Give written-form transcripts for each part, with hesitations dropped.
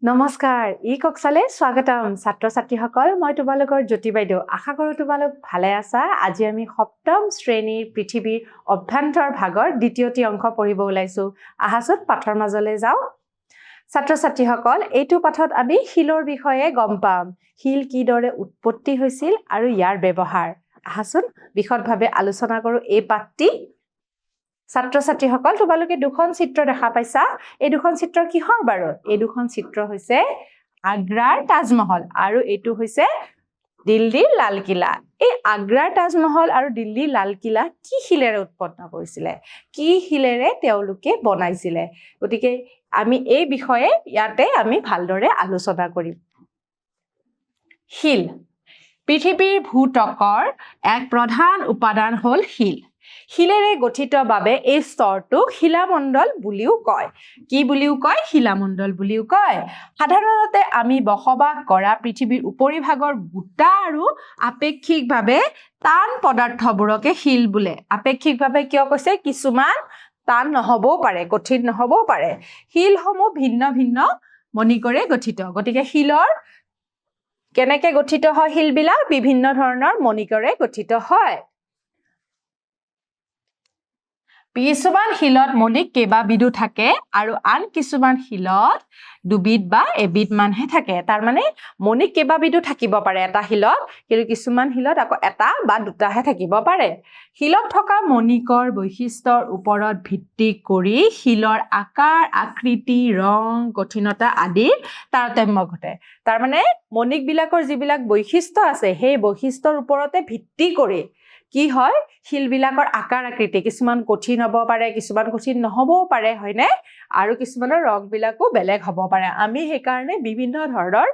নমস্কাৰ ই কক্সালে স্বাগতম ছাত্ৰ ছাত্ৰীসকল মই তোমালোকৰ জ্যোতি বাইদেউ আশা কৰোঁ তোমালোক ভালে আছা আজি আমি সপ্তম শ্ৰেণীৰ পৃথিৱীৰ অভ্যন্তৰ ভাগৰ দ্বিতীয়টি অংক পঢ়িব ওলাইছো আহাসুত পাঠৰ মাজলৈ যাওঁ ছাত্ৰ ছাত্ৰীসকল এইটো পাঠত আমি শিলৰ বিষয়ে গম পাম শিল কিদৰে উৎপত্তি হৈছিল আৰু ইয়াৰ ব্যৱহাৰ আহাসুত বিশদভাৱে আলোচনা কৰোঁ এই পাঠটি ছাত্ৰ ছাত্ৰীসকল তোমালোকে দুখন চিত্ৰ দেখা পাইছা এই দুখন চিত্ৰ কিহৰ বাৰু এই দুখন চিত্ৰ হৈছে আগ্ৰাৰ তাজমহল আৰু এইটো হৈছে দিল্লীৰ লালকিল্লা এই আগ্ৰাৰ তাজমহল আৰু দিল্লীৰ লালকিল্লা কি শিলেৰে উৎপন্ন কৰিছিলে কি শিলেৰে তেওঁলোকে বনাইছিলে গতিকে আমি এই বিষয়ে ইয়াতে আমি ভালদৰে আলোচনা কৰিম শিল পৃথিৱীৰ ভূত্বকৰ এক প্ৰধান উপাদান হ'ল শিল শিলেৰে গঠিত বাবে এই স্তৰটোক শিলামণ্ডল বুলিও কয় কি বুলিও কয় শিলামণ্ডল বুলিও কয় সাধাৰণতে আমি বসবাস কৰা পৃথিৱীৰ উপৰিভাগৰ গোটা আৰু আপেক্ষিকভাৱে টান পদাৰ্থবোৰকে শিল বোলে আপেক্ষিকভাৱে কিয় কৈছে কিছুমান টান নহবও পাৰে কঠিন নহবও পাৰে শিলসমূহ ভিন্ন ভিন্ন মণিকৰে গঠিত গতিকে শিলৰ কেনেকে গঠিত হয় শিলবিলাক বিভিন্ন ধৰণৰ মণিকৰে গঠিত হয় কিছুমান শিলত মণিক কেইবাবিধো থাকে আৰু আন কিছুমান শিলত দুবিধ বা এবিধ মানহে থাকে তাৰ মানে মণিক কেইবাবিধো থাকিব পাৰে এটা শিলত কিন্তু কিছুমান শিলত আকৌ এটা বা দুটাহে থাকিব পাৰে শিলত থকা মণিকৰ বৈশিষ্ট্যৰ ওপৰত ভিত্তি কৰি শিলৰ আকাৰ আকৃতি ৰং কঠিনতা আদিৰ তাৰতম্য ঘটে তাৰ মানে মণিক বিলাকৰ যিবিলাক বৈশিষ্ট্য আছে সেই বৈশিষ্ট্যৰ ওপৰতে ভিত্তি কৰি কি হয় শিলবিলাকৰ আকাৰ আকৃতি কিছুমান কঠিন হ'ব পাৰে কিছুমান কঠিন নহবও পাৰে হয়নে আৰু কিছুমানৰ ৰংবিলাকো বেলেগ হ'ব পাৰে আমি সেই কাৰণে বিভিন্ন ধৰণৰ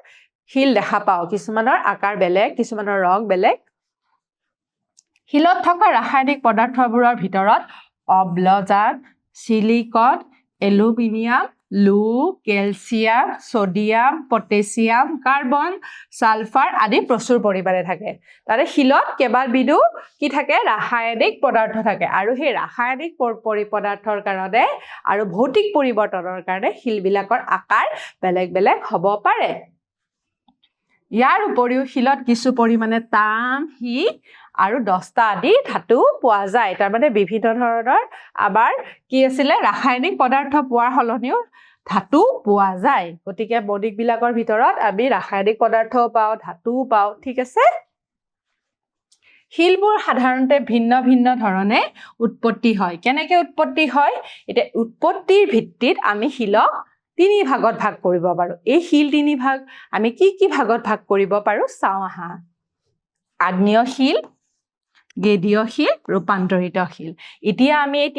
শিল দেখা পাওঁ কিছুমানৰ আকাৰ বেলেগ কিছুমানৰ ৰং বেলেগ শিলত থকা ৰাসায়নিক পদাৰ্থবোৰৰ ভিতৰত অম্লজান সিলিকন এলুমিনিয়াম লো calcium sodium potassium carbon sulphur আদি প্ৰচুৰ পৰিমাণে থাকে তাৰে শিলত কেইবাবিধো কি থাকে ৰাসায়নিক পদাৰ্থ থাকে আৰু সেই ৰাসায়নিক পদাৰ্থৰ কাৰণে আৰু ভৌতিক পৰিৱৰ্তনৰ কাৰণে শিলবিলাকৰ আকাৰ বেলেগ বেলেগ হ'ব পাৰে ইয়াৰ উপৰিও শিলত কিছু পৰিমাণে তাম শিল আৰু দস্তা আদি ধাতু পোৱা যায় তাৰ মানে বিভিন্ন ধৰণৰ আবাৰ কি আছিলে ৰাসায়নিক পদাৰ্থ পোৱাৰ সলনিও ধাতু পোৱা যায় গতিকে মণিক বিলাকৰ ভিতৰত আমি ৰাসায়নিক পদাৰ্থও পাওঁ ধাতুও পাওঁ ঠিক আছে শিলবোৰ সাধাৰণতে ভিন্ন ভিন্ন ধৰণে উৎপত্তি হয় কেনেকে উৎপত্তি হয় এটা উৎপত্তিৰ ভিত্তিত আমি শিলক তিনি ভাগত ভাগ কৰিব পাৰো এই শিল তিনি ভাগ আমি কি ভাগত ভাগ কৰিব পাৰো চাও আহা আগ্নেয় শিল গেদীয় শিল ৰূপান্তৰিত শিল এতিয়া আমি এই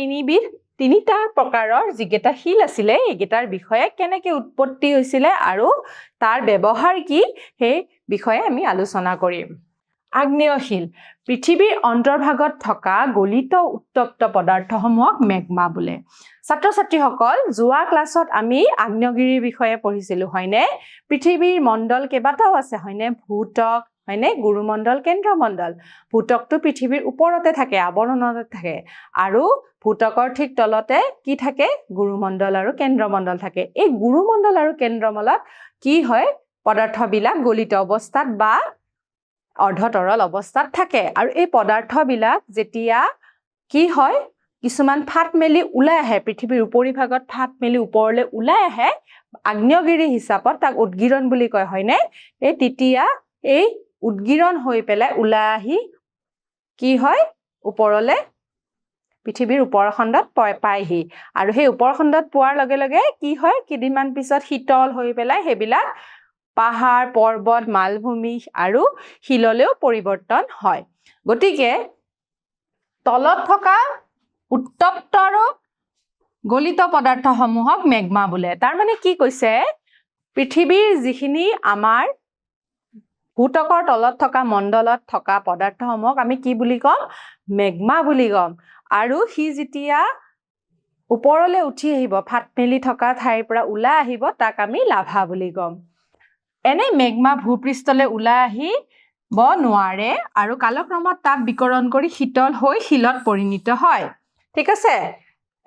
তিনিটা প্ৰকাৰৰ যিকেইটা শিল আছিলে এইকেইটাৰ বিষয়ে কেনেকে উৎপত্তি হৈছিলে আৰু তাৰ ব্যৱহাৰ কি সেই বিষয়ে আমি আলোচনা কৰিম আগ্নেয় শিল পৃথিৱীৰ অন্তৰ্ভাগত থকা গলিত উত্তপ্ত পদাৰ্থসমূহক মেগমা বোলে ছাত্ৰ ছাত্ৰীসকল যোৱা ক্লাছত আমি আগ্নেয়গিৰিৰ বিষয়ে পঢ়িছিলো হয়নে পৃথিৱীৰ মণ্ডল কেইবাটাও আছে হয়নে ভূত্বক হয়নে গুৰুমণ্ডল কেন্দ্ৰমণ্ডল ভূত্বকটো পৃথিৱীৰ ওপৰতে থাকে আৱৰণতে থাকে আৰু ভূত্বকৰ ঠিক তলতে কি থাকে গুৰুমণ্ডল আৰু কেন্দ্ৰমণ্ডল থাকে এই গুৰুমণ্ডল আৰু কেন্দ্ৰমণ্ডলত কি হয় পদাৰ্থবিলাক গলিত অৱস্থাত বা অৰ্ধতৰল অৱস্থাত থাকে আৰু এই পদাৰ্থবিলাক যেতিয়া কি হয় কিছুমান ফাট মেলি ওলাই আহে পৃথিৱীৰ উপৰিভাগত ফাট মেলি ওপৰলৈ ওলাই আহে আগ্নেয়গিৰি হিচাপত তাক উদগিৰণ বুলি কয় হয়নে এই তেতিয়া এই উদগিৰণ হৈ পেলাই ওলাই আহি কি হয় ওপৰলৈ পৃথিৱীৰ ওপৰ খণ্ডত পায়হি আৰু সেই ওপৰ খণ্ডত পোৱাৰ লগে লগে কি হয় কেইদিনমান পিছত শীতল হৈ পেলাই সেইবিলাক পাহাৰ পৰ্বত মালভূমি আৰু শিললৈও পৰিৱৰ্তন হয় গতিকে তলত থকা উত্তপ্ত আৰু গলিত পদাৰ্থসমূহক মেগমা বোলে তাৰ মানে কি কৈছে পৃথিৱীৰ যিখিনি আমাৰ ভূত্বকৰ তলত থকা মণ্ডলত থকা পদাৰ্থসমূহক আমি কি বুলি কম মেগমা বুলি কম আৰু সি যেতিয়া ওপৰলৈ উঠি আহিব ফাট মেলি থকা ঠাইৰ পৰা ওলাই আহিব তাক আমি লাভা বুলি কম এনে মেগমা ভূপৃষ্ঠলৈ ওলাই আহিব নোৱাৰে আৰু কালক্ৰমত তাপ বিকৰণ কৰি শীতল হৈ শিলত পৰিণত হয় ঠিক আছে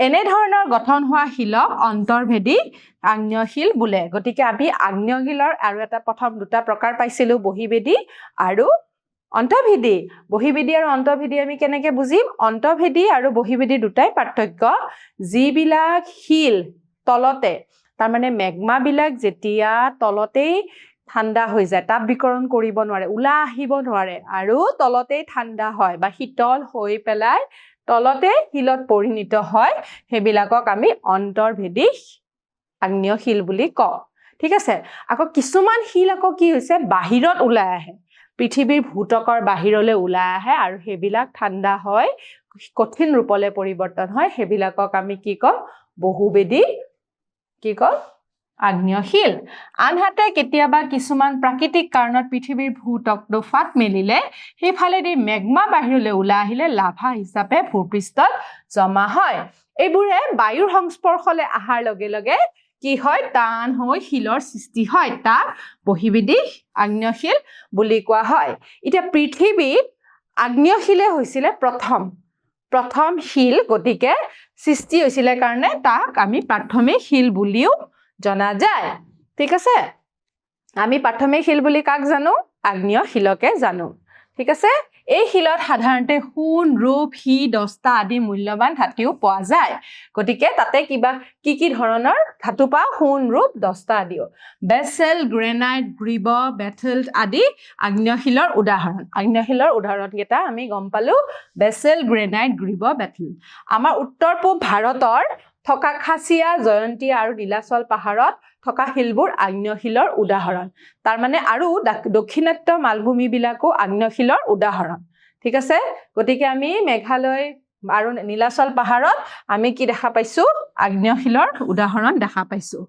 এনে ধৰণৰ গঠন হোৱা শিলক অন্তৰ্ভেদী আগ্নেয় শিল বোলে গতিকে আমি আগ্নেয় শিলৰ আৰু এটা প্ৰথম দুটা প্ৰকাৰ পাইছিলো বহিঃবেদী আৰু অন্তৰ্ভেদী বহিঃবেদী আৰু অন্তৰ্ভেদী আমি কেনেকৈ বুজিম অন্তৰ্ভেদী আৰু বহিঃবেদী দুটাই পাৰ্থক্য যিবিলাক শিল তলতে তাৰ মানে মেগমা বিলাক যেতিয়া তলতেই ঠাণ্ডা হৈ যায় তাপ বিকৰণ কৰিব নোৱাৰে উলা আহিব নোৱাৰে আৰু তলতেই ঠাণ্ডা হয় বা শীতল হৈ পেলাই তলতে শিলত পৰিণত হয় সেইবিলাকক আমি অন্তৰ্ভেদী আগ্নেয় শিল বুলি কওঁ ঠিক আছে আকৌ কিছুমান শিল আকৌ কি হৈছে বাহিৰত ওলাই আহে পৃথিৱীৰ ভূতকৰ বাহিৰলৈ ওলাই আহে আৰু সেইবিলাক ঠাণ্ডা হয় কঠিন ৰূপলৈ পৰিৱৰ্তন হয় সেইবিলাকক আমি কি কম বহুবেদী কি কম আগ্নেয় শিল আনহাতে কেতিয়াবা কিছুমান প্ৰাকৃতিক কাৰণত পৃথিৱীৰ ভূতকটো ফাট মেলিলে সেইফালেদি মেগমা বাহিৰলৈ ওলাই আহিলে লাভা হিচাপে ভূপৃষ্ঠত জমা হয় এইবোৰে বায়ুৰ সংস্পৰ্শলৈ অহাৰ লগে লগে কি হয় টান হৈ শিলৰ সৃষ্টি হয় তাক বহিঃবেদী আগ্নেয় শিল বুলি কোৱা হয় এতিয়া পৃথিৱীত আগ্নেয় শিলে হৈছিলে প্ৰথম শিল গতিকে সৃষ্টি হৈছিলে কাৰণে তাক আমি প্ৰাথমিক শিল বুলিও জনা যায় ঠিক আছে আমি প্ৰাথমিক শিল বুলি কাক জানো আগ্নেয় শিলকে জানো ঠিক আছে এই শিলত সাধাৰণতে সোণ ৰূপ হি দস্তা আদি মূল্যৱান ধাতুও পোৱা যায় গতিকে তাতে কিবা কি ধৰণৰ ধাতু পাও সোণ ৰূপ দস্তা আদিও বেসেল গ্ৰেনাইট গ্ৰীব বেথেল্ট আদি আগ্নেয় শিলৰ উদাহৰণ কেইটা আমি গম পালো বেসেল গ্ৰেনাইট গ্ৰীব বেথেল্ট আমাৰ উত্তৰ পূব ভাৰতৰ থকা খাচিয়া জয়ন্তী আৰু নীলাচল পাহাৰত থকা শিলবোৰ আগ্নেয় শিলৰ উদাহৰণ তাৰ মানে আৰু দক্ষিণাত্য মালভূমি বিলাকো আগ্নেয় শিলৰ উদাহৰণ ঠিক আছে গতিকে আমি মেঘালয় আৰু নীলাচল পাহাৰত আমি কি দেখা পাইছো আগ্নেয় শিলৰ উদাহৰণ দেখা পাইছো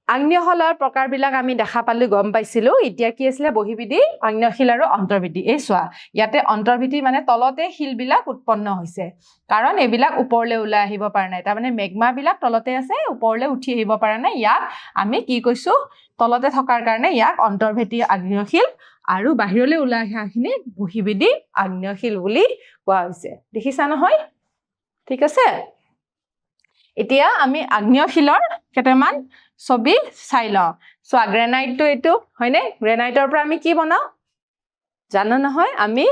আগ্নেয় শিলৰ প্ৰকাৰবিলাক আমি দেখা পালো গম পাইছিলো এতিয়া কি আছিল বহিঃবেদী আগ্নেয় শিল আৰু অন্তৰ্ভেদী এই চোৱা ইয়াতে অন্তৰ্ভেদী মানে তলতে শিলবিলাক উৎপন্ন হৈছে কাৰণ এইবিলাক ওপৰলৈ ওলাই আহিব পৰা নাই তাৰ মানে মেগমা বিলাক তলতে আছে ওপৰলৈ উঠি আহিব পৰা নাই ইয়াক আমি কি কৈছো তলতে থকাৰ কাৰণে ইয়াক অন্তৰ্ভেদী আগ্নেয় শিল আৰু বাহিৰলৈ ওলাই অহাখিনি বহিঃবেদী আগ্নেয় শিল বুলি কোৱা হৈছে দেখিছা নহয় ঠিক আছে এতিয়া আমি আগ্নেয় শিলৰ কেইটামান ছবি চাই লওঁ চোৱা গ্ৰেনাইটটো এইটো হয়নে গ্ৰেনাইটৰ পৰা আমি কি বনাও জানো নহয় আমি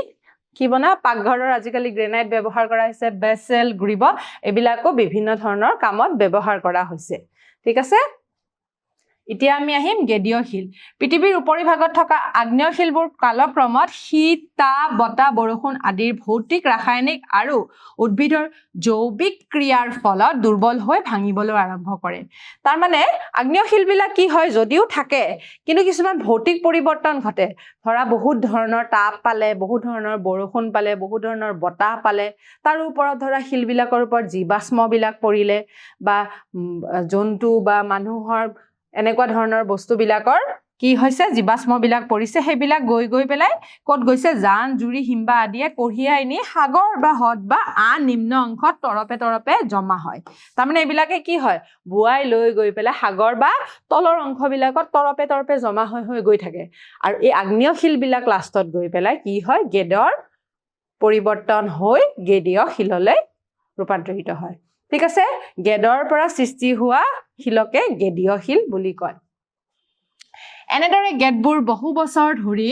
কি বনাও পাকঘৰৰ আজিকালি গ্ৰেনাইট ব্যৱহাৰ কৰা হৈছে বেসেল গ্ৰীব এইবিলাকো বিভিন্ন ধৰণৰ কামত ব্যৱহাৰ কৰা হৈছে ঠিক আছে এতিয়া আমি আহিম গেদীয় শিল পৃথিৱীৰ উপৰিভাগত থকা আগ্নেয় শিলবোৰ কালক্ৰমত শীত তাপ বতাহ বৰষুণ আদিৰ ভৌতিক ৰাসায়নিক আৰু উদ্ভিদৰ জৈৱিক ক্ৰিয়াৰ ফলত দুৰ্বল হৈ ভাঙিবলৈ আৰম্ভ কৰে তাৰ মানে আগ্নেয় শিলবিলাক কি হয় যদিও থাকে কিন্তু কিছুমান ভৌতিক পৰিৱৰ্তন ঘটে ধৰা বহুত ধৰণৰ তাপ পালে বহুত ধৰণৰ বৰষুণ পালে বহুত ধৰণৰ বতাহ পালে তাৰ ওপৰত ধৰা শিলবিলাকৰ ওপৰত জীৱাশ্মবিলাক পৰিলে বা জন্তু বা মানুহৰ এনেকুৱা ধৰণৰ বস্তুবিলাকৰ কি হৈছে জীৱাশ্মবিলাক পৰিছে সেইবিলাক গৈ পেলাই ক'ত গৈছে জান জুৰি হিম্বা আদিয়ে কঢ়িয়াই নি সাগৰ বা হ্ৰদ বা আন নিম্ন অংশত তৰপে জমা হয় তাৰমানে এইবিলাকে কি হয় বুৱাই লৈ গৈ পেলাই সাগৰ বা তলৰ অংশবিলাকত তৰপে জমা হৈ গৈ থাকে আৰু এই আগ্নেয় শিলবিলাক লাষ্টত গৈ পেলাই কি হয় গেদৰ পৰিৱৰ্তন হৈ গেদীয় শিললৈ ৰূপান্তৰিত হয় ঠিক আছে গেদৰ পৰা সৃষ্টি হোৱা শিলকে গেদীয় শিল বুলি কয় এনেদৰে গেদবোৰ বহু বছৰ ধৰি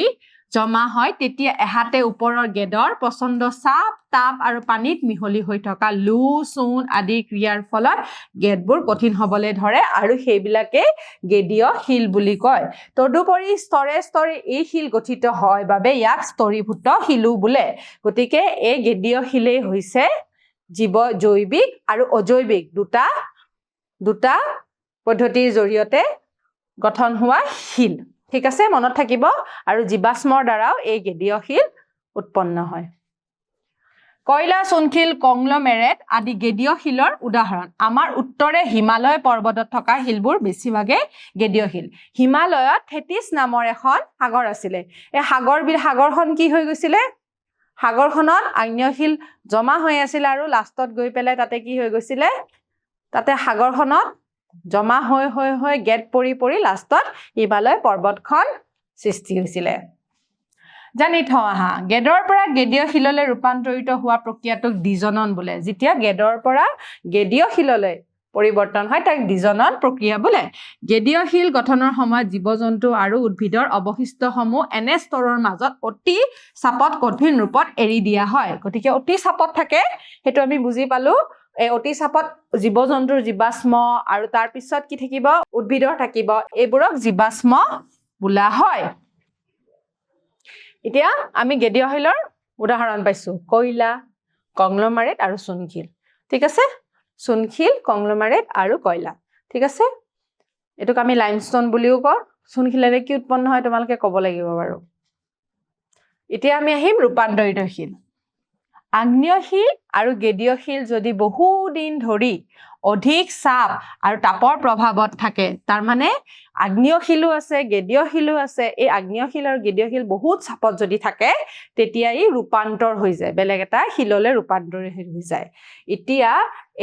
জমা হয় তেতিয়া এহাতে ওপৰৰ গেদৰ প্ৰচণ্ড চাপ তাপ আৰু পানীত মিহলি হৈ থকা লু চূণ আদি ক্ৰিয়াৰ ফলত গেদবোৰ কঠিন হ'বলৈ ধৰে আৰু সেইবিলাকে গেদীয় শিল বুলি কয় তদুপৰি স্তৰে এই শিল গঠিত হয় বাবে ইয়াক স্তৰীভূত শিলো বোলে গতিকে এই গেদীয় শিলেই হৈছে জৈৱিক আৰু অজৈৱিক দুটা পদ্ধতিৰ জৰিয়তে গঠন হোৱা শিল ঠিক আছে মনত থাকিব আৰু জীৱাশ্মৰ দ্বাৰাও এই গেদীয় শিল উৎপন্ন হয় কয়লা চূণশিল কংগ্লমেৰেট আদি গেদীয় শিলৰ উদাহৰণ আমাৰ উত্তৰে হিমালয় পৰ্বতত থকা শিলবোৰ বেছিভাগে গেদীয় শিল হিমালয়ত থেটিছ নামৰ এখন সাগৰ আছিলে এই সাগৰখন কি হৈ গৈছিলে সাগৰখনত আগ্নেয় শিল জমা হৈ আছিল আৰু লাষ্টত গৈ পেলাই তাতে কি হৈ গৈছিলে তাতে সাগৰখনত জমা হৈ গেদ পৰি লাষ্টত হিমালয় পৰ্বতখন সৃষ্টি হৈছিলে জানি থওঁ আহা গেদৰ পৰা গেদীয় শিললৈ ৰূপান্তৰিত হোৱা প্ৰক্ৰিয়াটোক দ্বিজনন বোলে যেতিয়া গেদৰ পৰা গেদীয় শিললৈ পৰিৱৰ্তন হয় তাক দ্বিজনন প্ৰক্ৰিয়া বোলে গেদীয় শিল গঠনৰ সময়ত জীৱ-জন্তু আৰু উদ্ভিদৰ অৱশিষ্টসমূহ এনে স্তৰৰ মাজত অতি চাপত কঠিন ৰূপত এৰি দিয়া হয় গতিকে অতি চাপত থাকে সেইটো আমি বুজি পালো এই অতি চাপত জীৱ-জন্তুৰ জীৱাশ্ম আৰু তাৰ পিছত কি থাকিব উদ্ভিদৰ থাকিব এইবোৰক জীৱাশ্ম বোলা হয় এতিয়া আমি গেদীয় শিলৰ উদাহৰণ পাইছো কয়লা কংগ্লমাৰেট আৰু চূণশিল ঠিক আছে চূণশিল কংগ্লমাৰেট আৰু কয়লা ঠিক আছে এটোক আমি লাইমষ্টোন বুলিও কওঁ চূণশিলেৰে কি উৎপন্ন হয় তোমালোকে ক'ব লাগিব বাৰু এতিয়া আমি আহিম ৰূপান্তৰিত শিল আগ্নেয় শিল আৰু গেদীয় শিল যদি বহু দিন ধৰি অধিক চাপ আৰু তাপৰ প্ৰভাৱত থাকে তাৰ মানে আগ্নেয় শিলো আছে গেদীয় শিলো আছে এই আগ্নেয় শিল আৰু গেদীয় শিল বহুত চাপত যদি থাকে তেতিয়া ই ৰূপান্তৰ হৈ যায় বেলেগ এটা শিললৈ ৰূপান্তৰ হৈ যায় এতিয়া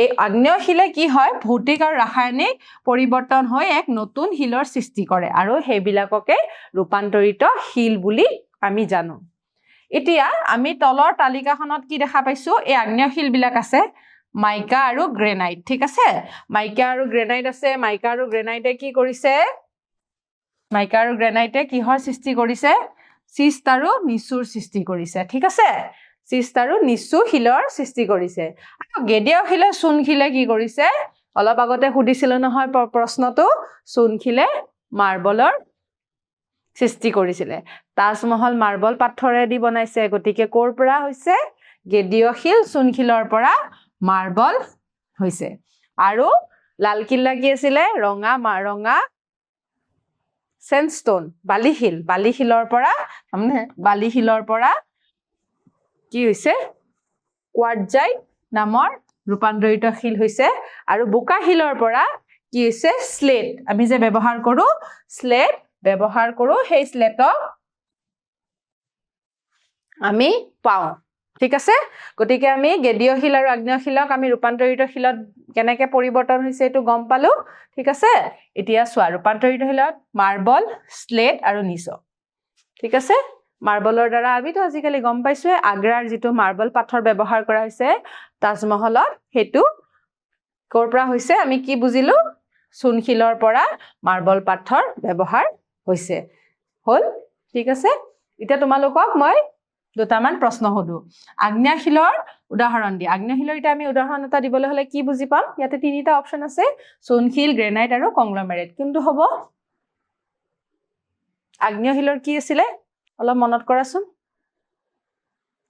এই আগ্নেয় শিলে কি হয় ভৌতিক আৰু ৰাসায়নিক পৰিৱৰ্তন হৈ এক নতুন শিলৰ সৃষ্টি কৰে আৰু সেইবিলাককে ৰূপান্তৰিত শিল বুলি আমি জানো এতিয়া আমি তলৰ তালিকাখনত কি দেখা পাইছো এই আগ্নেয় শিলবিলাক আছে মাইকা আৰু গ্ৰেনাইট ঠিক আছে মাইকা আৰু গ্ৰেনাইট আছে মাইকা আৰু গ্ৰেনাইটে কি কৰিছে মাইকা আৰু গ্ৰেনাইটে কিহৰ সৃষ্টি কৰিছে চিষ্ট আৰু নিচুৰ সৃষ্টি কৰিছে ঠিক আছে চিষ্ট আৰু নিচু শিলৰ সৃষ্টি কৰিছে আৰু গেদীয় শিলে চূণশিলে কি কৰিছে অলপ আগতে সুধিছিল নহয় প্ৰশ্নটো চূণশিলে মাৰ্বলৰ সৃষ্টি কৰিছিলে তাজমহল মাৰ্বল পাথৰেদি বনাইছে গতিকে ক'ৰ পৰা হৈছে গেদীয় শিল চূণশিলৰ পৰা মাৰ্বল হৈছে আৰু লালকিল্লা কি আছিলে ৰঙা স্যান্ডস্টোন বালিশিলৰ পৰা কি হৈছে কোৱাৰ্টজাইট নামৰ ৰূপান্তৰিত শিল হৈছে আৰু বোকা শিলৰ পৰা কি হৈছে স্লেট আমি যে ব্যৱহাৰ কৰো সেই স্লেটক আমি পাওঁ ঠিক আছে গতিকে আমি গেদীয় শিল আৰু আগ্নেয় শিলক আমি ৰূপান্তৰিত শিলত কেনেকৈ পৰিৱৰ্তন হৈছে এইটো গম পালো ঠিক আছে এতিয়া চোৱা ৰূপান্তৰিত শিলত মাৰ্বল স্লেট আৰু নিচ ঠিক আছে মাৰ্বলৰ দ্বাৰা আমিতো আজিকালি গম পাইছো আগ্ৰাৰ যিটো মাৰ্বল পাথৰ ব্যৱহাৰ কৰা হৈছে তাজমহলত হেতু ক'ৰ পৰা হৈছে আমি কি বুজিলো চূণশিলৰ পৰা মাৰ্বল পাথৰ ব্যৱহাৰ হৈছে হল ঠিক আছে এতিয়া তোমালোকক মই দুটামান প্ৰশ্ন সুধো আগ্নেয় শিলৰ উদাহৰণ দি আগ্নেয় শিলৰ এটা আমি উদাহৰণ এটা দিবলৈ হলে কি বুজি পাম ইয়াতে তিনিটা অপচন আছে চূণশিল গ্ৰেনাইট আৰু কংগ্লমাৰেট কিন্তু হ'ব আগ্নেয় শিলৰ কি আছিল অলপ মনত কৰাচোন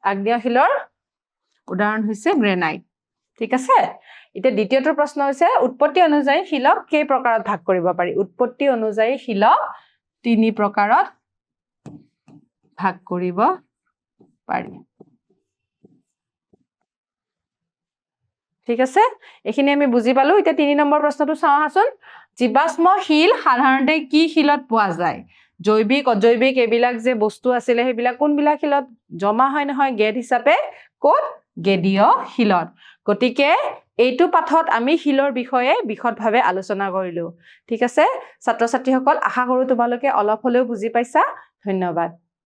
আগ্নেয় শিলৰ উদাহৰণ হৈছে গ্ৰেনাইট ঠিক আছে এতিয়া দ্বিতীয়টো প্ৰশ্ন হৈছে উৎপত্তি অনুযায়ী শিলক কেই প্ৰকাৰত ভাগ কৰিব পাৰি উৎপত্তি অনুযায়ী শিলক তিনি প্ৰকাৰত ভাগ কৰিব পাৰি ঠিক আছে এখিনি আমি বুজি পালো এতিয়া 3 নম্বৰ প্ৰশ্নটো চাওঁ আহাচোন জীৱাশ্ম শিল সাধাৰণতে কি শিলত পোৱা যায় জৈৱিক অজৈৱিক এবিলাক যে বস্তু আছিল হেবিলাক কোনবিলাক শিলত জমা হয় নহয় গেদ হিচাপে কোট গেদীয় শিলত গতিকে এইটো পাঠত আমি শিলৰ বিষয়ে বিশদভাৱে আলোচনা কৰিলো ঠিক আছে ছাত্ৰ ছাত্ৰীসকল আশা কৰো তোমালোকে অলপ হলেও বুজি পাইছা ধন্যবাদ